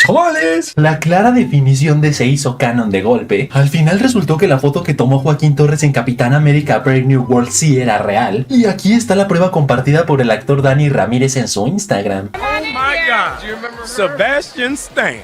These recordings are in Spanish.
¡Chavales! La clara definición de se hizo canon de golpe. Al final resultó que la foto que tomó Joaquín Torres en Capitán América Brave New World sí era real. Y aquí está la prueba compartida por el actor Dani Ramírez en su Instagram. Oh my God, Sebastian Stan.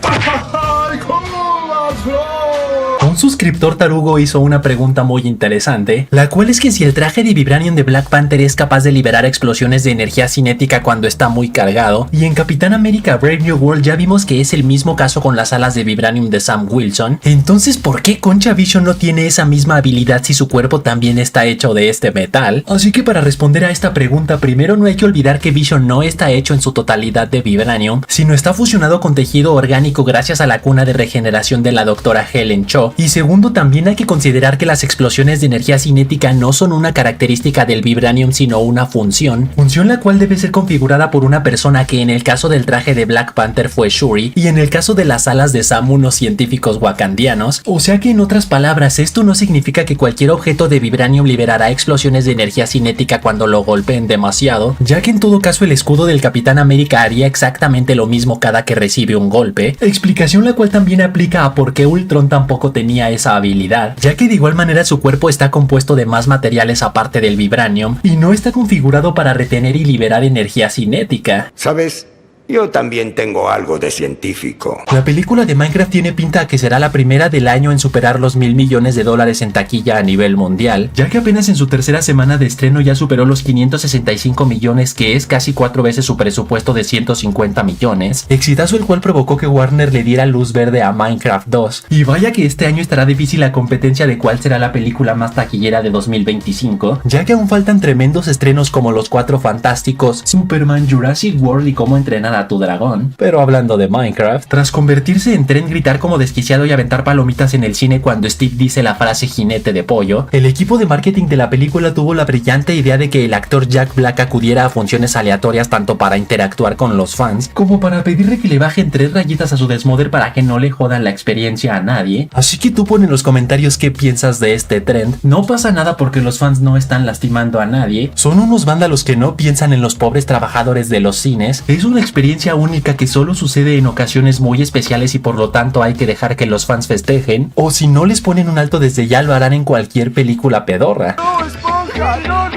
Un suscriptor tarugo hizo una pregunta muy interesante, la cual es que si el traje de Vibranium de Black Panther es capaz de liberar explosiones de energía cinética cuando está muy cargado, y en Capitán América Brave New World ya vimos que es el mismo caso con las alas de Vibranium de Sam Wilson, entonces ¿por qué Concha Vision no tiene esa misma habilidad si su cuerpo también está hecho de este metal? Así que para responder a esta pregunta, primero no hay que olvidar que Vision no está hecho en su totalidad de Vibranium, sino está fusionado con tejido orgánico gracias a la cuna de regeneración de la doctora Helen Cho, y segundo también hay que considerar que las explosiones de energía cinética no son una característica del Vibranium sino una función la cual debe ser configurada por una persona que en el caso del traje de Black Panther fue Shuri y en el caso de las alas de Sam unos científicos wakandianos, o sea que en otras palabras esto no significa que cualquier objeto de Vibranium liberará explosiones de energía cinética cuando lo golpeen demasiado, ya que en todo caso el escudo del Capitán América haría exactamente lo mismo cada que recibe un golpe, explicación la cual también aplica a por qué Ultron tampoco tenía esa habilidad, ya que de igual manera su cuerpo está compuesto de más materiales aparte del Vibranium y no está configurado para retener y liberar energía cinética. ¿Sabes? Yo también tengo algo de científico. La película de Minecraft tiene pinta a que será la primera del año en superar los $1,000 millones en taquilla a nivel mundial, ya que apenas en su tercera semana de estreno ya superó los 565 millones, que es casi 4 veces su presupuesto de 150 millones, exitazo el cual provocó que Warner le diera luz verde a Minecraft 2, y vaya que este año estará difícil la competencia de cuál será la película más taquillera de 2025, ya que aún faltan tremendos estrenos como Los Cuatro Fantásticos, Superman, Jurassic World y Cómo entrenar a tu dragón. Pero hablando de Minecraft, tras convertirse en tren, gritar como desquiciado y aventar palomitas en el cine cuando Steve dice la frase jinete de pollo, el equipo de marketing de la película tuvo la brillante idea de que el actor Jack Black acudiera a funciones aleatorias tanto para interactuar con los fans como para pedirle que le bajen 3 rayitas a su desmoder para que no le jodan la experiencia a nadie. Así que tú pon en los comentarios qué piensas de este trend. No pasa nada porque los fans no están lastimando a nadie, son unos vándalos que no piensan en los pobres trabajadores de los cines. Es una experiencia única que solo sucede en ocasiones muy especiales y por lo tanto hay que dejar que los fans festejen, o si no les ponen un alto desde ya lo harán en cualquier película pedorra. ¡No, esponja! ¡No!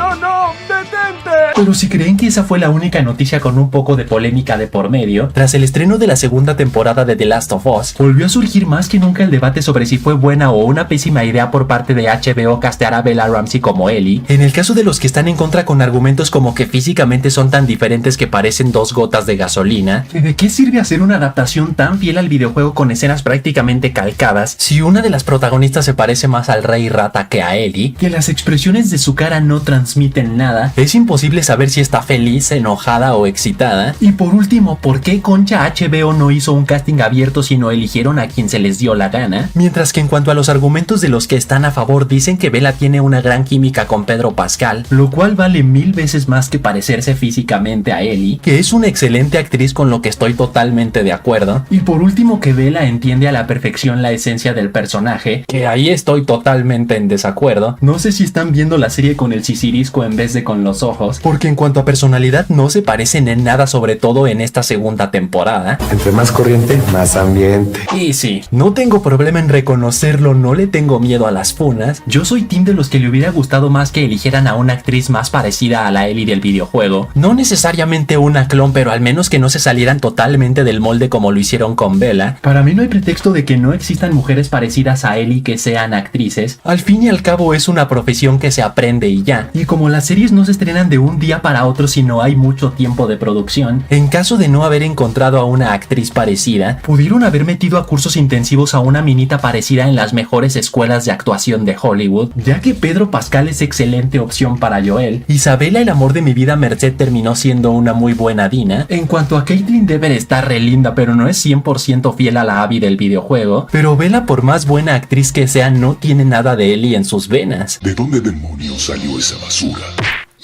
¡Detente! Pero si creen que esa fue la única noticia con un poco de polémica de por medio, tras el estreno de la segunda temporada de The Last of Us, volvió a surgir más que nunca el debate sobre si fue buena o una pésima idea por parte de HBO castear a Bella Ramsey como Ellie. En el caso de los que están en contra con argumentos como que físicamente son tan diferentes que parecen 2 gotas de gasolina, ¿de qué sirve hacer una adaptación tan fiel al videojuego con escenas prácticamente calcadas si una de las protagonistas se parece más al Rey Rata que a Ellie, que las expresiones de su cara no transmiten nada, es imposible saber si está feliz, enojada o excitada? Y por último, ¿por qué concha HBO no hizo un casting abierto sino eligieron a quien se les dio la gana? Mientras que en cuanto a los argumentos de los que están a favor, dicen que Bella tiene una gran química con Pedro Pascal, lo cual vale 1000 veces más que parecerse físicamente a Ellie, que es una excelente actriz, con lo que estoy totalmente de acuerdo. Y por último, que Bella entiende a la perfección la esencia del personaje, que ahí estoy totalmente en desacuerdo. No sé si están viendo la serie con el sisirisco en vez de con los ojos, porque en cuanto a personalidad no se parecen en nada, sobre todo en esta segunda temporada. Entre más corriente, más ambiente. Y sí, no tengo problema en reconocerlo, no le tengo miedo a las funas. Yo soy team de los que le hubiera gustado más que eligieran a una actriz más parecida a la Ellie del videojuego. No necesariamente una clon, pero al menos que no se salieran totalmente del molde como lo hicieron con Bella. Para mí no hay pretexto de que no existan mujeres parecidas a Ellie que sean actrices. Al fin y al cabo es una profesión que se aprende y ya. Y como las series no se estrenan de un día para otro, sino hay mucho tiempo de producción, en caso de no haber encontrado a una actriz parecida, pudieron haber metido a cursos intensivos a una minita parecida en las mejores escuelas de actuación de Hollywood, ya que Pedro Pascal es excelente opción para Joel. Isabela, el amor de mi vida, Merced, terminó siendo una muy buena Dina. En cuanto a Caitlyn Dever, está re linda, pero no es 100% fiel a la Abby del videojuego. Pero Bella, por más buena actriz que sea, no tiene nada de Ellie en sus venas. ¿De dónde demonios salió esa basura?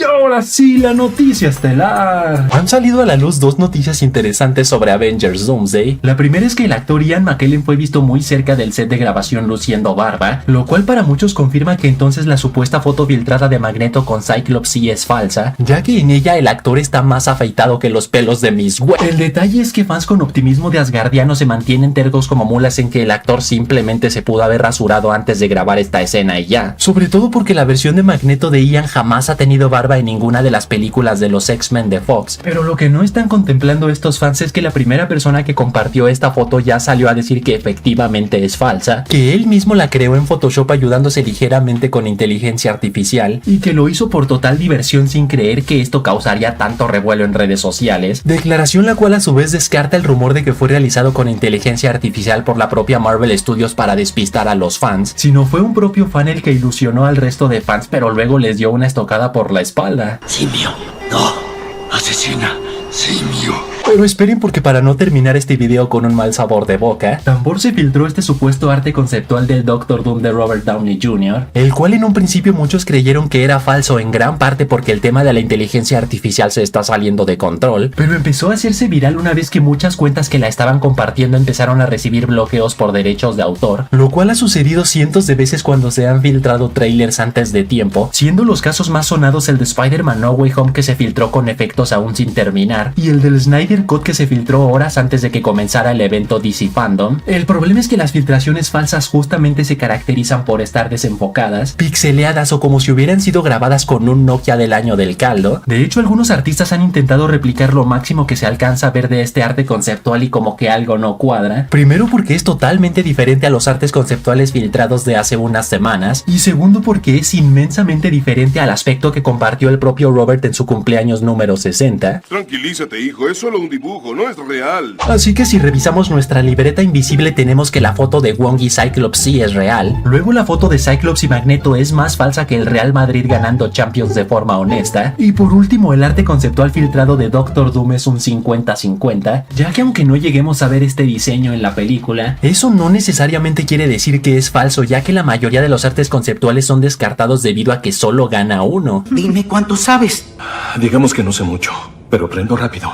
Y ahora sí, la noticia estelar. Han salido a la luz dos noticias interesantes sobre Avengers Doomsday. La primera es que el actor Ian McKellen fue visto muy cerca del set de grabación luciendo barba, lo cual para muchos confirma que entonces la supuesta foto filtrada de Magneto con Cyclops sí es falsa, ya que en ella el actor está más afeitado que los pelos de Miss Web. El detalle es que fans con optimismo de Asgardiano se mantienen tercos como mulas en que el actor simplemente se pudo haber rasurado antes de grabar esta escena y ya. Sobre todo porque la versión de Magneto de Ian jamás ha tenido barba en ninguna de las películas de los X-Men de Fox. Pero lo que no están contemplando estos fans es que la primera persona que compartió esta foto ya salió a decir que efectivamente es falsa, que él mismo la creó en Photoshop ayudándose ligeramente con inteligencia artificial y que lo hizo por total diversión sin creer que esto causaría tanto revuelo en redes sociales, declaración la cual a su vez descarta el rumor de que fue realizado con inteligencia artificial por la propia Marvel Studios para despistar a los fans, sino fue un propio fan el que ilusionó al resto de fans pero luego les dio una estocada por la espalda. Simio, no, asesina, simio. Pero esperen porque para no terminar este video con un mal sabor de boca, Tambor se filtró este supuesto arte conceptual del Doctor Doom de Robert Downey Jr., el cual en un principio muchos creyeron que era falso en gran parte porque el tema de la inteligencia artificial se está saliendo de control, pero empezó a hacerse viral una vez que muchas cuentas que la estaban compartiendo empezaron a recibir bloqueos por derechos de autor, lo cual ha sucedido cientos de veces cuando se han filtrado trailers antes de tiempo, siendo los casos más sonados el de Spider-Man No Way Home que se filtró con efectos aún sin terminar, y el del Snyder Cut que se filtró horas antes de que comenzara el evento DC Fandom. El problema es que las filtraciones falsas justamente se caracterizan por estar desenfocadas, pixeleadas o como si hubieran sido grabadas con un Nokia del año del caldo. De hecho, algunos artistas han intentado replicar lo máximo que se alcanza a ver de este arte conceptual y como que algo no cuadra. Primero porque es totalmente diferente a los artes conceptuales filtrados de hace unas semanas, y segundo porque es inmensamente diferente al aspecto que compartió el propio Robert en su cumpleaños número 60. Tranquilízate, hijo, es solo un dibujo, no es real. Así que si revisamos nuestra libreta invisible tenemos que la foto de Wong y Cyclops sí es real, luego la foto de Cyclops y Magneto es más falsa que el Real Madrid ganando Champions de forma honesta, y por último el arte conceptual filtrado de Doctor Doom es un 50-50, ya que aunque no lleguemos a ver este diseño en la película, eso no necesariamente quiere decir que es falso, ya que la mayoría de los artes conceptuales son descartados debido a que solo gana uno. Dime cuánto sabes. Digamos que no sé mucho, pero aprendo rápido.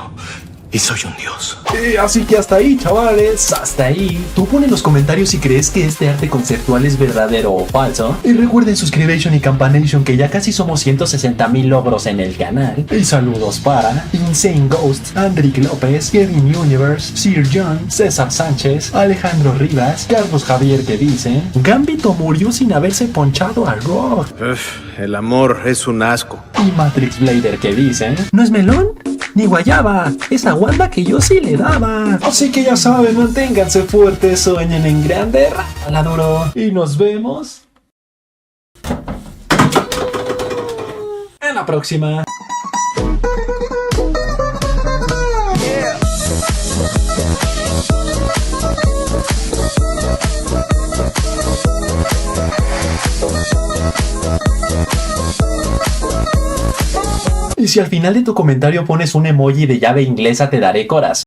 Y soy un dios. Así que hasta ahí, chavales, hasta ahí. Tú pon en los comentarios si crees que este arte conceptual es verdadero o falso. Y recuerden suscribirse y campanation que ya casi somos 160,000 logros en el canal. Y saludos para Insane Ghost, Andrick López, Kevin Universe, Sir John, César Sánchez, Alejandro Rivas, Carlos Javier que dicen Gambito murió sin haberse ponchado al Rock. El amor es un asco. Y Matrix Blader que dicen ¿no es melón? Ni guayaba, esa Wanda que yo sí le daba. Así que ya saben, manténganse fuertes, sueñen en grande, la duro. Y nos vemos en la próxima. Y si al final de tu comentario pones un emoji de llave inglesa te daré corazón.